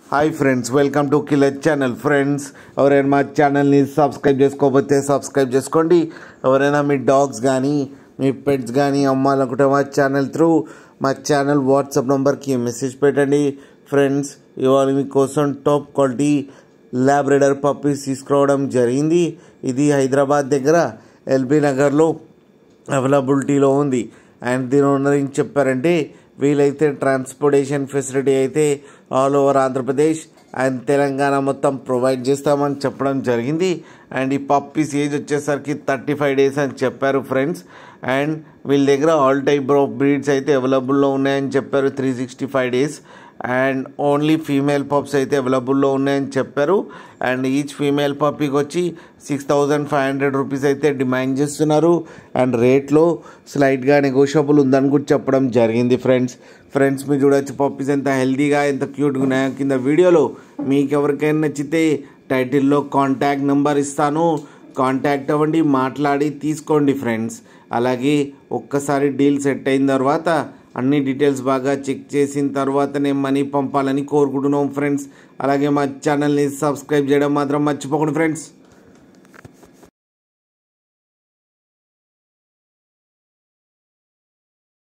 Hi friends, welcome to killer channel. Friends, ఎవరైనా మా ఛానల్ని సబ్స్క్రైబ్ చేసుకోకపోతే సబ్స్క్రైబ్ చేసుకోండి. ఎవరైనా మీ డాగ్స్ కానీ మీ పెట్స్ కానీ అమ్మాలనుకుంటే మా ఛానల్ త్రూ మా ఛానల్ వాట్సాప్ నెంబర్కి మెసేజ్ పెట్టండి. ఫ్రెండ్స్, ఇవాళ మీకోసం టాప్ క్వాలిటీ ల్యాబ్రేడర్ పప్పీస్ తీసుకురావడం జరిగింది. ఇది హైదరాబాద్ దగ్గర ఎల్బీ నగర్లో అవైలబిలిటీలో ఉంది. అండ్ దీని ఓనర్ ఏం చెప్పారంటే, వీలైతే ట్రాన్స్పోర్టేషన్ ఫెసిలిటీ అయితే all over Andhra Pradesh and Telangana మొత్తం ప్రొవైడ్ చేస్తామని చెప్పడం జరిగింది. అండ్ ఈ పప్పీస్ ఏజ్ వచ్చేసరికి 35 days అని చెప్పారు ఫ్రెండ్స్. అండ్ వీళ్ళ దగ్గర ఆల్ టైప్ ఆఫ్ బ్రీడ్స్ అయితే అవైలబుల్లో ఉన్నాయని చెప్పారు. 365 days and only female pups అయితే అవైలబుల్లో ఉన్నాయని చెప్పారు. అండ్ ఈచ్ ఫీమేల్ పప్పీకి వచ్చి 6,500 రూపీస్ అయితే డిమాండ్ చేస్తున్నారు. అండ్ రేట్లో స్లైట్గా నెగోషియబుల్ ఉందని కూడా చెప్పడం జరిగింది. ఫ్రెండ్స్ మీరు చూడొచ్చు పప్పీస్ ఎంత హెల్తీగా ఎంత క్యూట్గా ఉన్నాయో కింద వీడియోలో. మీకు ఎవరికైనా నచ్చితే టైటిల్లో కాంటాక్ట్ నెంబర్ ఇస్తాను, కాంటాక్ట్ అవ్వండి, మాట్లాడి తీసుకోండి ఫ్రెండ్స్. అలాగే ఒక్కసారి డీల్ సెట్ అయిన తర్వాత అన్ని డీటెయిల్స్ బాగా చెక్ చేసిన తర్వాతనే మనీ పంపాలని కోరుకుంటున్నాం ఫ్రెండ్స్. అలాగే మా ఛానల్ని సబ్స్క్రైబ్ చేయడం మాత్రం మర్చిపోకండి ఫ్రెండ్స్.